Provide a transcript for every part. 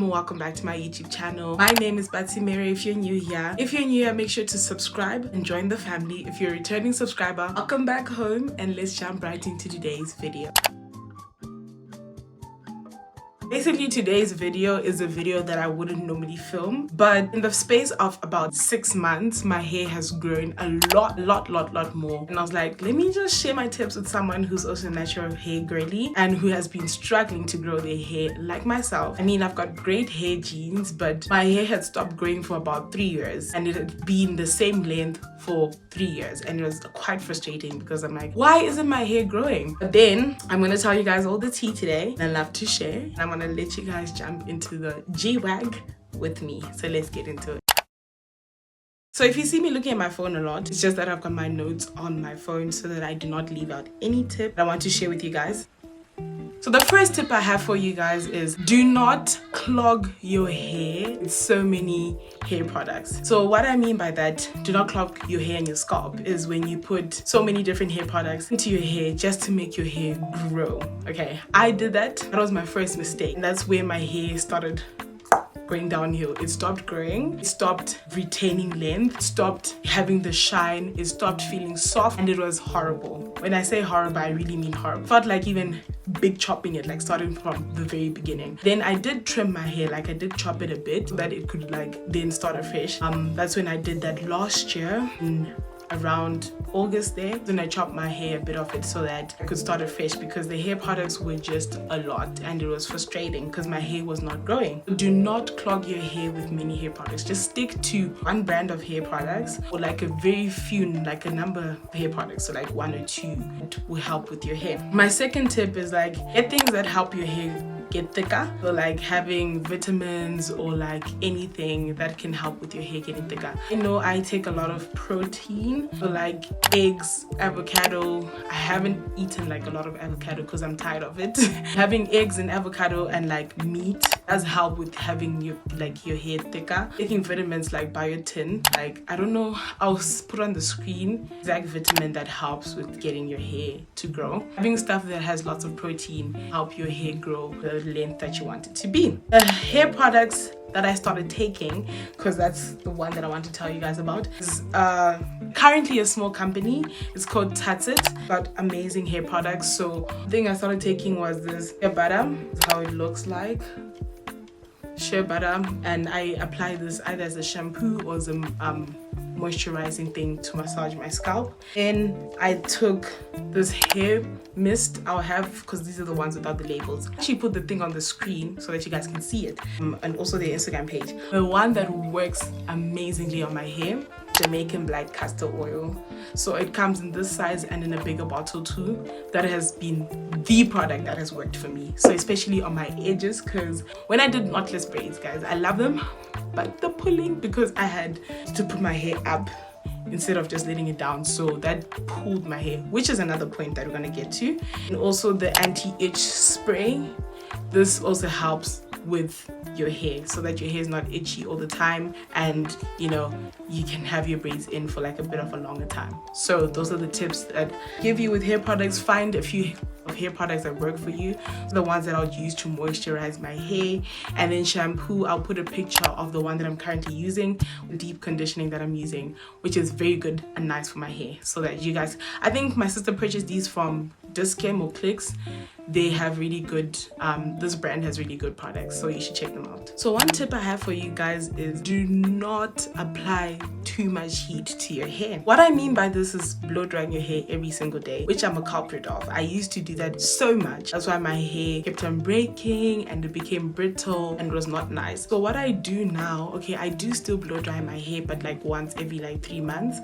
and welcome back to my YouTube channel. My name is Batsirai if you're new here. If you're new here, make sure to subscribe and join the family. If you're a returning subscriber, welcome back home and let's jump right into today's video. Basically, today's video is a video that I wouldn't normally film, but in the space of about 6 months, my hair has grown a lot more. And I was like, let me just share my tips with someone who's also a natural hair girly and who has been struggling to grow their hair like myself. I mean, I've got great hair genes, but my hair had stopped growing for about 3 years and it had been the same length for 3 years, and it was quite frustrating because I'm like, why isn't my hair growing? But then I'm gonna tell you guys all the tea today, and I love to share, and I'm gonna let you guys jump into the G-Wag with me. So let's get into it. So if you see me looking at my phone a lot, it's just that I've got my notes on my phone so that I do not leave out any tip that I want to share with you guys. So the first tip I have for you guys is do not clog your hair with so many hair products. So what I mean by that, do not clog your hair and your scalp, is when you put so many different hair products into your hair just to make your hair grow. Okay, I did that. That was my first mistake. And that's where my hair started going downhill. It stopped growing, it stopped retaining length, stopped having the shine, it stopped feeling soft, and it was horrible. When I say horrible, I really mean horrible. Felt like even big chopping it, like starting from the very beginning. Then I did trim my hair, like I did chop it a bit so that it could like then start afresh. That's when I did that last year in around August there. Then I chopped my hair, a bit of it, so that I could start afresh because the hair products were just a lot and it was frustrating because my hair was not growing. Do not clog your hair with many hair products. Just stick to one brand of hair products or like a very few, like a number of hair products, so like 1 or 2 that will help with your hair. My second tip is like get things that help your hair get thicker, so like having vitamins or like anything that can help with your hair getting thicker. I know I take a lot of protein, so like eggs, avocado. I haven't eaten like a lot of avocado because I'm tired of it. Having eggs and avocado and like meat does help with having your hair thicker. Taking vitamins like biotin, like I don't know, I'll put on the screen exact vitamin that helps with getting your hair to grow. Having stuff that has lots of protein help your hair grow the length that you want it to be. The hair products that I started taking, because that's the one that I want to tell you guys about, is currently a small company. It's called Tatsit. Got amazing hair products. So the thing I started taking was this hair butter. This is how it looks like. Shea butter, and I apply this either as a shampoo or as a moisturizing thing to massage my scalp. Then I took this hair mist I'll have, because these are the ones without the labels. I actually put the thing on the screen so that you guys can see it, and also their Instagram page. The one that works amazingly on my hair, Jamaican black castor oil. So it comes in this size and in a bigger bottle too. That has been the product that has worked for me. So especially on my edges, because when I did knotless braids, guys, I love them, but the pulling, because I had to put my hair up instead of just letting it down, so that pulled my hair, which is another point that we're gonna get to. And also the anti-itch spray, this also helps with your hair so that your hair is not itchy all the time, and you know, you can have your braids in for like a bit of a longer time. So those are the tips that I give you with hair products. Find a few of hair products that work for you, the ones that I'll use to moisturize my hair. And then shampoo, I'll put a picture of the one that I'm currently using, the deep conditioning that I'm using, which is very good and nice for my hair, so that you guys, I think my sister purchased these from Discam or Clicks. They have really good, this brand has really good products, so you should check them out. So one tip I have for you guys is do not apply too much heat to your hair. What I mean by this is blow drying your hair every single day, which I'm a culprit of. I used to do that so much. That's why my hair kept on breaking and it became brittle and was not nice. So what I do now, okay, I do still blow dry my hair, but like once every like 3 months,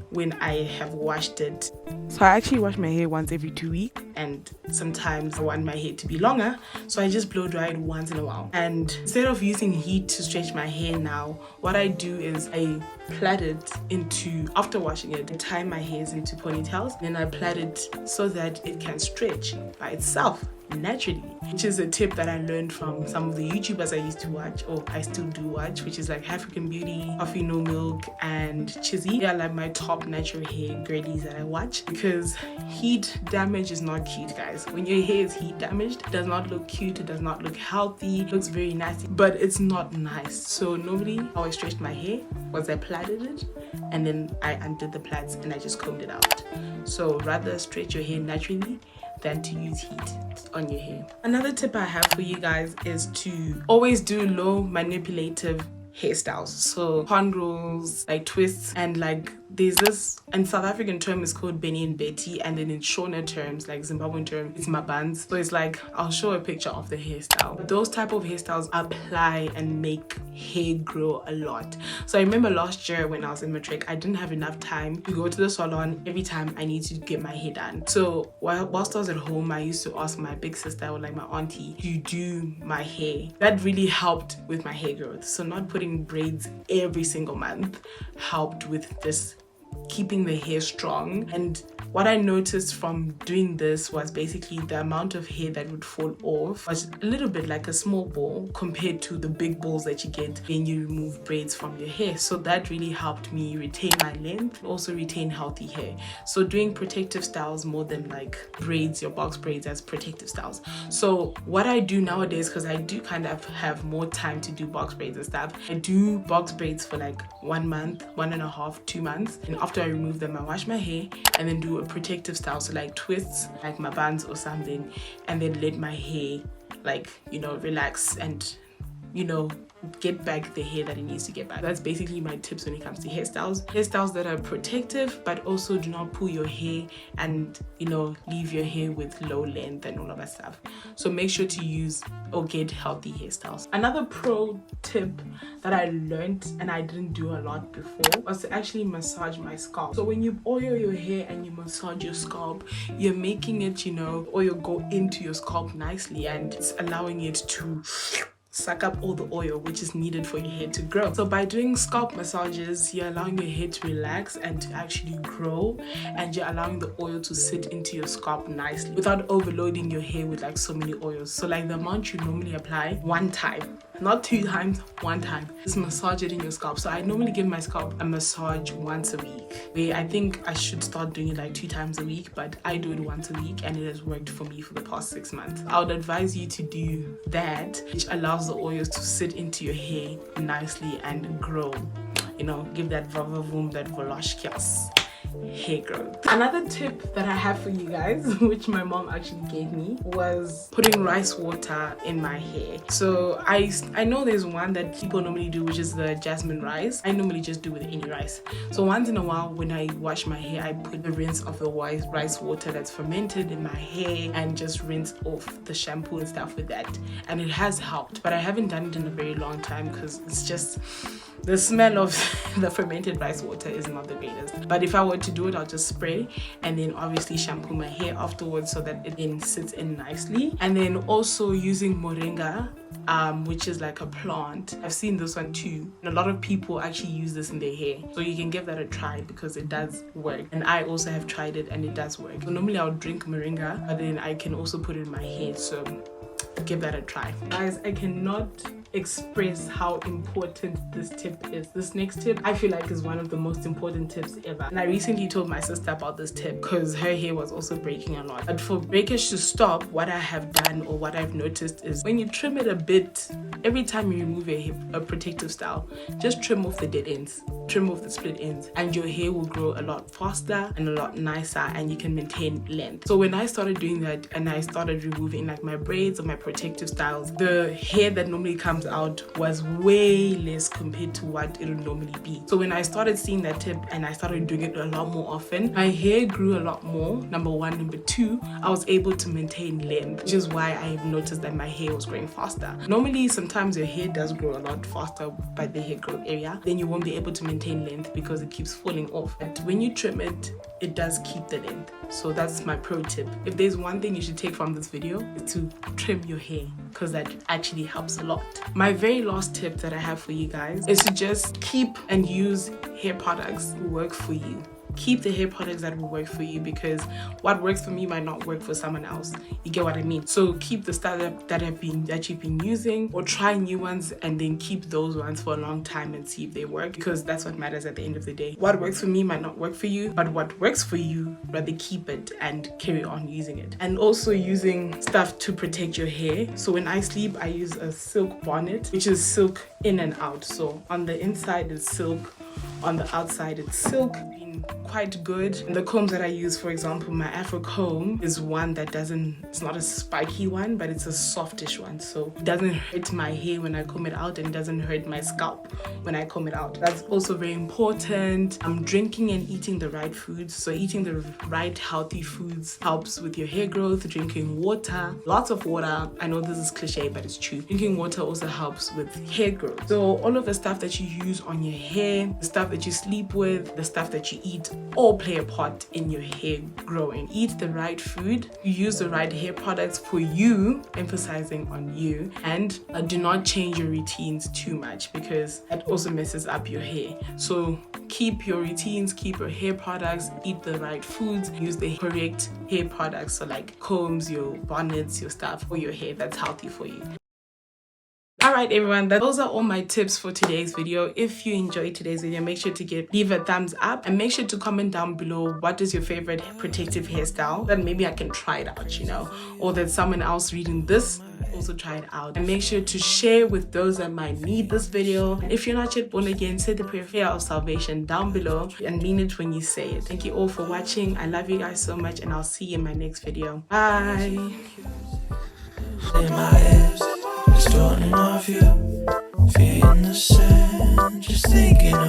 when I have washed it. So I actually wash my hair once every 2 weeks, and sometimes I want my hair to be longer, so I just blow dry it once in a while. And instead of using heat to stretch my hair now, what I do is I plait it into, after washing it, I tie my hairs into ponytails, then I plait it so that it can stretch by itself. naturally, which is a tip that I learned from some of the YouTubers I used to watch, or I still do watch, which is like African Beauty, Coffee No Milk, and Chizzy. They are like my top natural hair girlies that I watch, because heat damage is not cute, guys. When your hair is heat damaged, it does not look cute, it does not look healthy, it looks very nasty, but it's not nice. So normally how I stretched my hair was I plaited it, and then I undid the plaits and I just combed it out. So rather stretch your hair naturally than to use heat on your hair. Another tip I have for you guys is to always do low manipulative hairstyles. So cornrows, like twists, and like there's this, in South African term is called Benny and Betty, and then in Shona terms, like Zimbabwean term, it's mabans. So it's like, I'll show a picture of the hairstyle. Those type of hairstyles apply and make hair grow a lot. So I remember last year when I was in matric, I didn't have enough time to go to the salon every time I need to get my hair done. So whilst I was at home, I used to ask my big sister or like my auntie to do my hair. That really helped with my hair growth. So not putting braids every single month helped with this, keeping the hair strong. And what I noticed from doing this was basically the amount of hair that would fall off was a little bit like a small ball compared to the big balls that you get when you remove braids from your hair. So that really helped me retain my length, also retain healthy hair. So doing protective styles more than like braids, your box braids, as protective styles. So what I do nowadays, because I do kind of have more time to do box braids and stuff, I do box braids for like 1 month, 1.5, 2 months, and after I remove them, I wash my hair and then do a protective style, so like twists, like my bands or something, and then let my hair, like, you know, relax and, you know, get back the hair that it needs to get back. That's basically my tips when it comes to hairstyles that are protective but also do not pull your hair and, you know, leave your hair with low length and all of that stuff. So make sure to use or get healthy hairstyles. Another pro tip that I learned and I didn't do a lot before was to actually massage my scalp. So when you oil your hair and you massage your scalp, you're making it, you know, oil go into your scalp nicely, and it's allowing it to suck up all the oil which is needed for your hair to grow. So by doing scalp massages, you're allowing your hair to relax and to actually grow, and you're allowing the oil to sit into your scalp nicely without overloading your hair with like so many oils. So like the amount you normally apply one time, not 2 times, 1 time, just massage it in your scalp. So I normally give my scalp a massage once a week. I think I should start doing it like 2 times a week, but I do it once a week and it has worked for me for the past 6 months. I would advise you to do that, which allows the oils to sit into your hair nicely and grow, you know, give that vavavoom, that voluptuous hair growth. Another tip that I have for you guys, which my mom actually gave me, was putting rice water in my hair. So I know there's one that people normally do, which is the jasmine rice. I normally just do with any rice. So once in a while when I wash my hair, I put the rinse of the rice water that's fermented in my hair and just rinse off the shampoo and stuff with that, and it has helped. But I haven't done it in a very long time because it's just, the smell of the fermented rice water is not the greatest. But if I were to do it, I'll just spray and then obviously shampoo my hair afterwards so that it then sits in nicely. And then also using moringa, which is like a plant. I've seen this one too, and a lot of people actually use this in their hair, so you can give that a try because it does work, and I also have tried it and it does work. So normally I'll drink moringa, but then I can also put it in my hair, so give that a try. Guys, I cannot express how important this tip is. This next tip I feel like is one of the most important tips ever, and I recently told my sister about this tip because her hair was also breaking a lot. But for breakage to stop, what I have done or what I've noticed is when you trim it a bit, every time you remove your hair, a protective style, just trim off the dead ends, trim off the split ends, and your hair will grow a lot faster and a lot nicer, and you can maintain length. So when I started doing that and I started removing like my braids or my protective styles, the hair that normally comes out was way less compared to what it would normally be. So when I started seeing that tip and I started doing it a lot more often, my hair grew a lot more, number one. Number two, I was able to maintain length, which is why I have noticed that my hair was growing faster. Normally sometimes your hair does grow a lot faster by the hair growth area, then you won't be able to maintain length because it keeps falling off. But when you trim it, it does keep the length. So that's my pro tip. If there's one thing you should take from this video, is to trim your hair, because that actually helps a lot. My very last tip that I have for you guys is to just keep and use hair products that work for you. keep the hair products that will work for you, because what works for me might not work for someone else. You get what I mean? So keep the stuff that you've been using, or try new ones and then keep those ones for a long time and see if they work, because that's what matters at the end of the day. What works for me might not work for you, but what works for you, rather keep it and carry on using it. And also using stuff to protect your hair. So when I sleep, I use a silk bonnet, which is silk in and out. So on the inside it's silk, on the outside it's silk. Quite good. And the combs that I use, for example, my Afro comb is one that it's not a spiky one, but it's a softish one, so it doesn't hurt my hair when I comb it out, and it doesn't hurt my scalp when I comb it out. That's also very important. Drinking and eating the right foods. So eating the right healthy foods helps with your hair growth. Drinking water, lots of water. I know this is cliche, but it's true. Drinking water also helps with hair growth. So all of the stuff that you use on your hair, the stuff that you sleep with, the stuff that you eat, all play a part in your hair growing. Eat the right food, use the right hair products for you, emphasizing on you, and do not change your routines too much, because that also messes up your hair. So keep your routines, keep your hair products, eat the right foods, use the correct hair products, so like combs, your bonnets, your stuff for your hair that's healthy for you. Alright everyone, those are all my tips for today's video. If you enjoyed today's video, make sure to leave a thumbs up, and make sure to comment down below what is your favorite protective hairstyle, that maybe I can try it out, you know, or that someone else reading this also try it out. And make sure to share with those that might need this video. If you're not yet born again, say the prayer of salvation down below and mean it when you say it. Thank you all for watching. I love you guys so much, and I'll see you in my next video. Bye. Distorting off you, feet in the sand, just thinking of